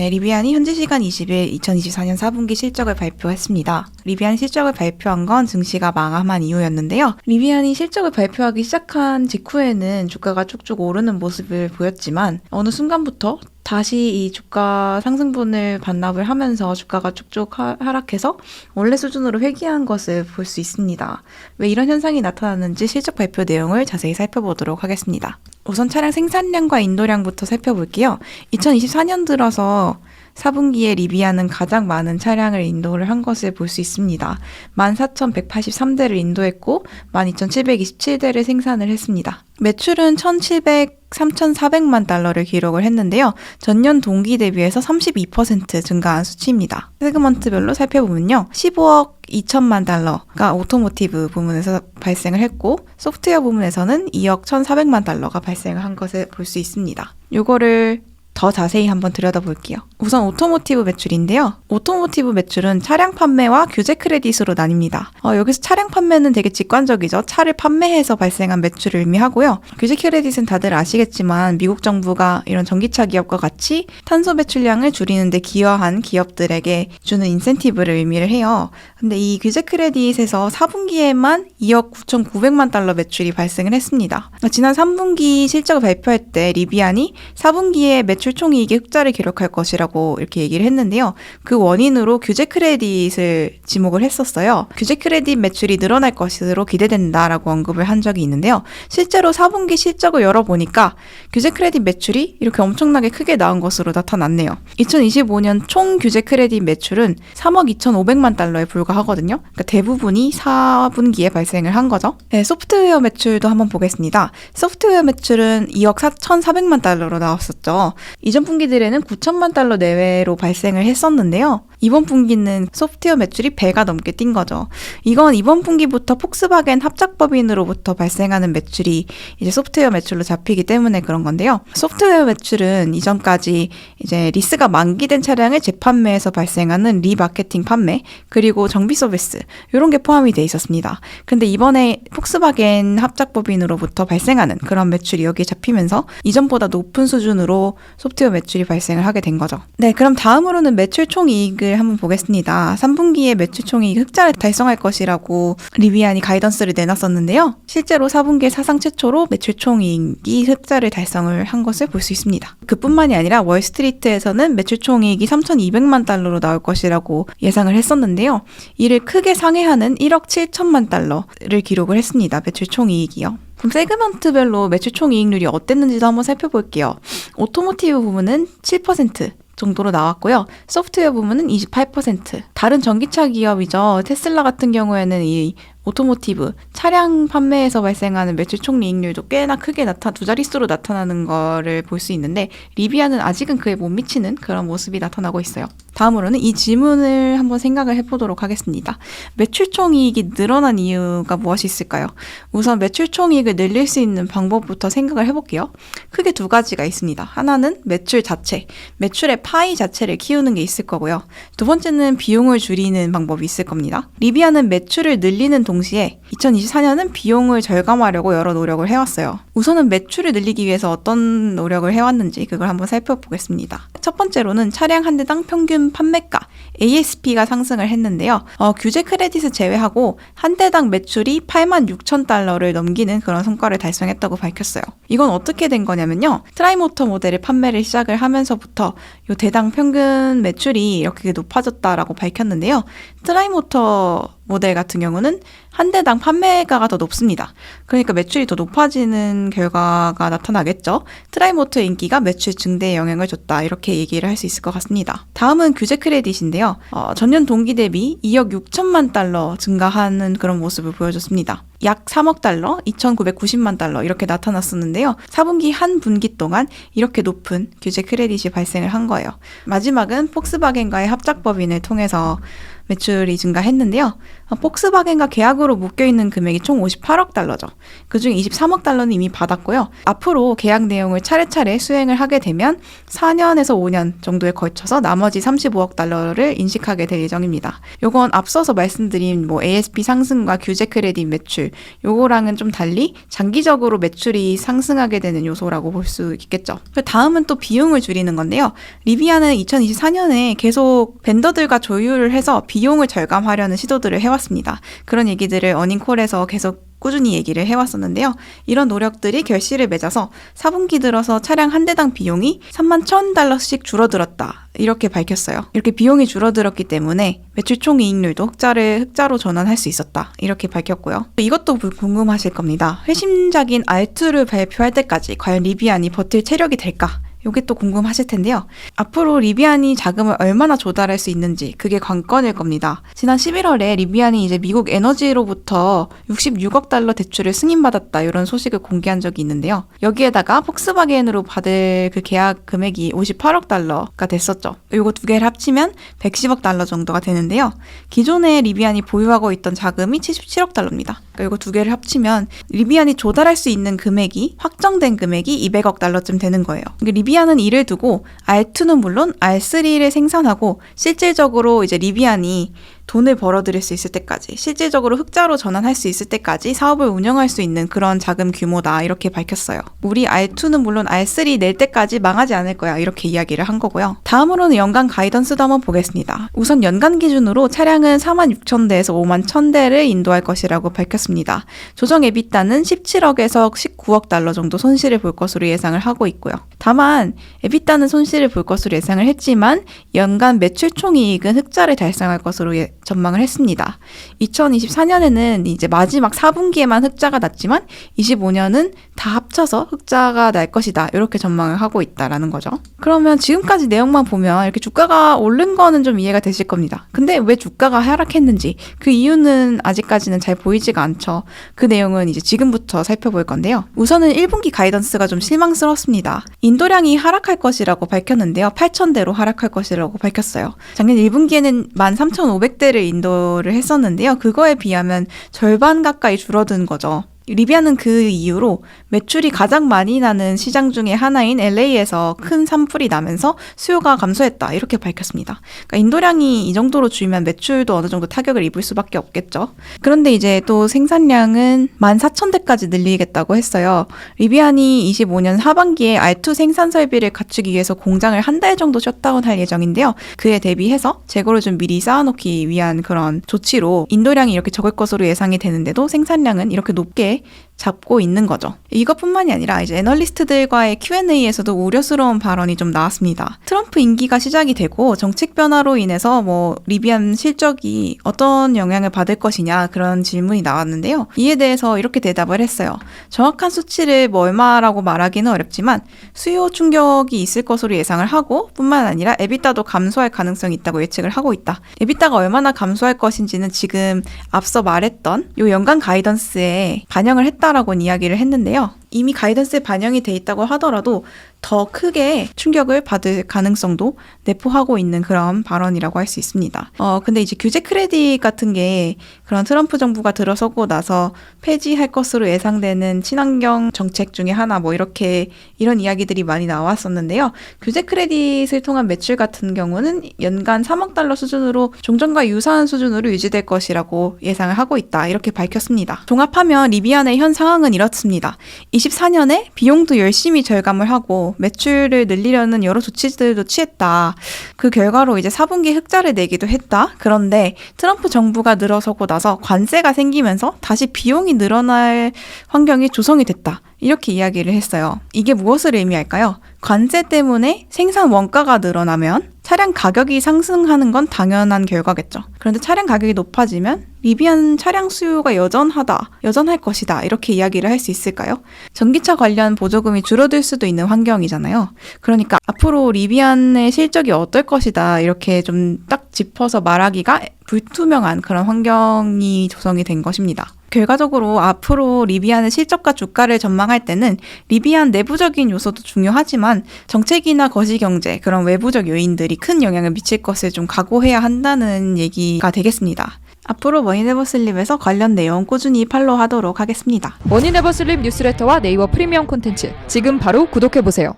네, 리비안이 현지 시간 20일 2024년 4분기 실적을 발표했습니다. 리비안 실적을 발표한 건 증시가 마감한 이후였는데요. 리비안이 실적을 발표하기 시작한 직후에는 주가가 쭉쭉 오르는 모습을 보였지만 어느 순간부터 다시 이 주가 상승분을 반납을 하면서 주가가 쭉쭉 하락해서 원래 수준으로 회귀한 것을 볼 수 있습니다. 왜 이런 현상이 나타났는지 실적 발표 내용을 자세히 살펴보도록 하겠습니다. 우선 차량 생산량과 인도량부터 살펴볼게요. 2024년 들어서 4분기에 리비안은 가장 많은 차량을 인도를 한 것을 볼 수 있습니다. 14,183대를 인도했고 12,727대를 생산을 했습니다. 매출은 3,400만 달러를 기록을 했는데요. 전년 동기 대비해서 32% 증가한 수치입니다. 세그먼트별로 살펴보면요. 15억 2천만 달러가 오토모티브 부문에서 발생을 했고 소프트웨어 부문에서는 2억 1,400만 달러가 발생을 한 것을 볼 수 있습니다. 요거를 더 자세히 한번 들여다볼게요. 우선 오토모티브 매출인데요. 오토모티브 매출은 차량 판매와 규제 크레딧으로 나뉩니다. 여기서 차량 판매는 되게 직관적이죠. 차를 판매해서 발생한 매출을 의미하고요. 규제 크레딧은 다들 아시겠지만 미국 정부가 이런 전기차 기업과 같이 탄소 배출량을 줄이는 데 기여한 기업들에게 주는 인센티브를 의미를 해요. 근데 이 규제 크레딧에서 4분기에만 2억 9,900만 달러 매출이 발생을 했습니다. 지난 3분기 실적을 발표할 때 리비안이 4분기에 매출 총이익의 흑자를 기록할 것이라고 이렇게 얘기를 했는데요. 그 원인으로 규제 크레딧을 지목을 했었어요. 규제 크레딧 매출이 늘어날 것으로 기대된다라고 언급을 한 적이 있는데요. 실제로 4분기 실적을 열어보니까 규제 크레딧 매출이 이렇게 엄청나게 크게 나온 것으로 나타났네요. 2025년 총 규제 크레딧 매출은 3억 2,500만 달러에 불과하거든요. 그러니까 대부분이 4분기에 발생을 한 거죠. 네, 소프트웨어 매출도 한번 보겠습니다. 소프트웨어 매출은 2억 4,400만 달러로 나왔었죠. 이전 분기들에는 9천만 달러 내외로 발생을 했었는데요. 이번 분기는 소프트웨어 매출이 배가 넘게 뛴 거죠. 이건 이번 분기부터 폭스바겐 합작법인으로부터 발생하는 매출이 이제 소프트웨어 매출로 잡히기 때문에 그런 건데요. 소프트웨어 매출은 이전까지 이제 리스가 만기된 차량을 재판매해서 발생하는 리마케팅 판매, 그리고 정비 서비스 이런 게 포함이 돼 있었습니다. 근데 이번에 폭스바겐 합작법인으로부터 발생하는 그런 매출이 여기에 잡히면서 이전보다 높은 수준으로 소프트웨어 매출이 발생을 하게 된 거죠. 네, 그럼 다음으로는 매출 총이익을 한번 보겠습니다. 3분기에 매출 총이익 흑자를 달성할 것이라고 리비안이 가이던스를 내놨었는데요. 실제로 4분기에 사상 최초로 매출 총이익이 흑자를 달성을 한 것을 볼 수 있습니다. 그뿐만이 아니라 월스트리트에서는 매출 총이익이 3,200만 달러로 나올 것이라고 예상을 했었는데요. 이를 크게 상회하는 1억 7천만 달러를 기록을 했습니다. 매출 총이익이요. 그럼 세그먼트별로 매출 총이익률이 어땠는지도 한번 살펴볼게요. 오토모티브 부문은 7% 정도로 나왔고요. 소프트웨어 부문은 28%. 다른 전기차 기업이죠. 테슬라 같은 경우에는 이 오토모티브, 차량 판매에서 발생하는 매출 총이익률도 꽤나 크게 두 자릿수로 나타나는 거를 볼 수 있는데 리비안은 아직은 그에 못 미치는 그런 모습이 나타나고 있어요. 다음으로는 이 질문을 한번 생각을 해보도록 하겠습니다. 매출 총이익이 늘어난 이유가 무엇이 있을까요? 우선 매출 총이익을 늘릴 수 있는 방법부터 생각을 해볼게요. 크게 두 가지가 있습니다. 하나는 매출 자체, 매출의 파이 자체를 키우는 게 있을 거고요. 두 번째는 비용을 줄이는 방법이 있을 겁니다. 리비안은 매출을 늘리는 동시에 2024년은 비용을 절감하려고 여러 노력을 해왔어요. 우선은 매출을 늘리기 위해서 어떤 노력을 해왔는지 그걸 한번 살펴보겠습니다. 첫 번째로는 차량 한 대당 평균 판매가 ASP가 상승을 했는데요. 규제 크레딧을 제외하고 한 대당 매출이 86,000달러를 넘기는 그런 성과를 달성했다고 밝혔어요. 이건 어떻게 된 거냐면요. 트라이모터 모델을 판매를 시작을 하면서부터 이 대당 평균 매출이 이렇게 높아졌다라고 밝혔는데요. 트라이모터 모델 같은 경우는 한 대당 판매가가 더 높습니다. 그러니까 매출이 더 높아지는 결과가 나타나겠죠. 트라이모터의 인기가 매출 증대에 영향을 줬다. 이렇게 얘기를 할 수 있을 것 같습니다. 다음은 규제 크레딧인데요. 전년 동기 대비 2억 6천만 달러 증가하는 그런 모습을 보여줬습니다. 약 3억 달러, 2,990만 달러 이렇게 나타났었는데요. 4분기 한 분기 동안 이렇게 높은 규제 크레딧이 발생을 한 거예요. 마지막은 폭스바겐과의 합작법인을 통해서 매출이 증가했는데요. 폭스바겐과 계약으로 묶여있는 금액이 총 58억 달러죠. 그중 23억 달러는 이미 받았고요. 앞으로 계약 내용을 차례차례 수행을 하게 되면 4년에서 5년 정도에 걸쳐서 나머지 35억 달러를 인식하게 될 예정입니다. 요건 앞서서 말씀드린 ASP 상승과 규제 크레딧 매출, 요거랑은 좀 달리 장기적으로 매출이 상승하게 되는 요소라고 볼 수 있겠죠. 다음은 또 비용을 줄이는 건데요. 리비안은 2024년에 계속 벤더들과 조율을 해서 비용을 절감하려는 시도들을 해왔습니다. 그런 얘기들을 어닝콜에서 계속 꾸준히 얘기를 해왔었는데요. 이런 노력들이 결실을 맺어서 4분기 들어서 차량 한 대당 비용이 31,000달러씩 줄어들었다. 이렇게 밝혔어요. 이렇게 비용이 줄어들었기 때문에 매출 총이익률도 흑자로 전환할 수 있었다. 이렇게 밝혔고요. 이것도 궁금하실 겁니다. 회심작인 R2를 발표할 때까지 과연 리비안이 버틸 체력이 될까? 이게 또 궁금하실 텐데요. 앞으로 리비안이 자금을 얼마나 조달할 수 있는지 그게 관건일 겁니다. 지난 11월에 리비안이 이제 미국 에너지로부터 66억 달러 대출을 승인받았다 이런 소식을 공개한 적이 있는데요. 여기에다가 폭스바겐으로 받을 그 계약 금액이 58억 달러가 됐었죠. 이거 두 개를 합치면 110억 달러 정도가 되는데요. 기존에 리비안이 보유하고 있던 자금이 77억 달러입니다. 그러니까 이거 두 개를 합치면 리비안이 조달할 수 있는 금액이 확정된 금액이 200억 달러쯤 되는 거예요. 그러니까 리비안은 이를 두고 R2는 물론 R3를 생산하고 실질적으로 이제 리비안이 돈을 벌어들일 수 있을 때까지, 실질적으로 흑자로 전환할 수 있을 때까지 사업을 운영할 수 있는 그런 자금 규모다 이렇게 밝혔어요. 우리 R2는 물론 R3 낼 때까지 망하지 않을 거야 이렇게 이야기를 한 거고요. 다음으로는 연간 가이던스도 한번 보겠습니다. 우선 연간 기준으로 차량은 46,000대에서 51,000대를 인도할 것이라고 밝혔습니다. 조정 에비타는 17억에서 19억 달러 정도 손실을 볼 것으로 예상을 하고 있고요. 다만 에비타는 손실을 볼 것으로 예상을 했지만 연간 매출 총이익은 흑자를 달성할 것으로 전망을 했습니다. 2024년에는 이제 마지막 4분기에만 흑자가 났지만 25년은 다 합쳐서 흑자가 날 것이다. 이렇게 전망을 하고 있다라는 거죠. 그러면 지금까지 내용만 보면 이렇게 주가가 오른 거는 좀 이해가 되실 겁니다. 근데 왜 주가가 하락했는지 그 이유는 아직까지는 잘 보이지가 않죠. 그 내용은 이제 지금부터 살펴볼 건데요. 우선은 1분기 가이던스가 좀 실망스럽습니다. 인도량이 하락할 것이라고 밝혔는데요. 8,000대로 하락할 것이라고 밝혔어요. 작년 1분기에는 13,500대를 인도를 했었는데요. 그거에 비하면 절반 가까이 줄어든 거죠. 리비안은 그 이후로 매출이 가장 많이 나는 시장 중에 하나인 LA에서 큰 산불이 나면서 수요가 감소했다 이렇게 밝혔습니다. 그러니까 인도량이 이 정도로 줄면 매출도 어느 정도 타격을 입을 수밖에 없겠죠. 그런데 이제 또 생산량은 14,000대까지 늘리겠다고 했어요. 리비안이 25년 하반기에 R2 생산 설비를 갖추기 위해서 공장을 한 달 정도 셧다운할 예정인데요. 그에 대비해서 재고를 좀 미리 쌓아놓기 위한 그런 조치로 인도량이 이렇게 적을 것으로 예상이 되는데도 생산량은 이렇게 높게 잡고 있는 거죠. 이것뿐만이 아니라 이제 애널리스트들과의 Q&A에서도 우려스러운 발언이 좀 나왔습니다. 트럼프 임기가 시작이 되고 정책 변화로 인해서 리비안 실적이 어떤 영향을 받을 것이냐 그런 질문이 나왔는데요. 이에 대해서 이렇게 대답을 했어요. 정확한 수치를 얼마라고 말하기는 어렵지만 수요 충격이 있을 것으로 예상을 하고 뿐만 아니라 에비타도 감소할 가능성이 있다고 예측을 하고 있다. 에비타가 얼마나 감소할 것인지는 지금 앞서 말했던 요 연간 가이던스에 반영을 했다라고는 이야기를 했는데요. 이미 가이던스에 반영이 돼 있다고 하더라도 더 크게 충격을 받을 가능성도 내포하고 있는 그런 발언이라고 할 수 있습니다. 근데 이제 규제 크레딧 같은 게 그런 트럼프 정부가 들어서고 나서 폐지할 것으로 예상되는 친환경 정책 중에 하나 이런 이야기들이 많이 나왔었는데요. 규제 크레딧을 통한 매출 같은 경우는 연간 3억 달러 수준으로 종전과 유사한 수준으로 유지될 것이라고 예상을 하고 있다. 이렇게 밝혔습니다. 종합하면 리비안의 현 상황은 이렇습니다. 24년에 비용도 열심히 절감을 하고 매출을 늘리려는 여러 조치들도 취했다. 그 결과로 이제 4분기 흑자를 내기도 했다. 그런데 트럼프 정부가 늘어서고 나서 관세가 생기면서 다시 비용이 늘어날 환경이 조성이 됐다. 이렇게 이야기를 했어요. 이게 무엇을 의미할까요? 관세 때문에 생산 원가가 늘어나면 차량 가격이 상승하는 건 당연한 결과겠죠. 그런데 차량 가격이 높아지면 리비안 차량 수요가 여전할 것이다. 이렇게 이야기를 할 수 있을까요? 전기차 관련 보조금이 줄어들 수도 있는 환경이잖아요. 그러니까 앞으로 리비안의 실적이 어떨 것이다. 이렇게 좀 딱 짚어서 말하기가 불투명한 그런 환경이 조성이 된 것입니다. 결과적으로 앞으로 리비안의 실적과 주가를 전망할 때는 리비안 내부적인 요소도 중요하지만 정책이나 거시경제 그런 외부적 요인들이 큰 영향을 미칠 것을 좀 각오해야 한다는 얘기가 되겠습니다. 앞으로 머니네버슬립에서 관련 내용 꾸준히 팔로우하도록 하겠습니다. 머니네버슬립 뉴스레터와 네이버 프리미엄 콘텐츠 지금 바로 구독해보세요.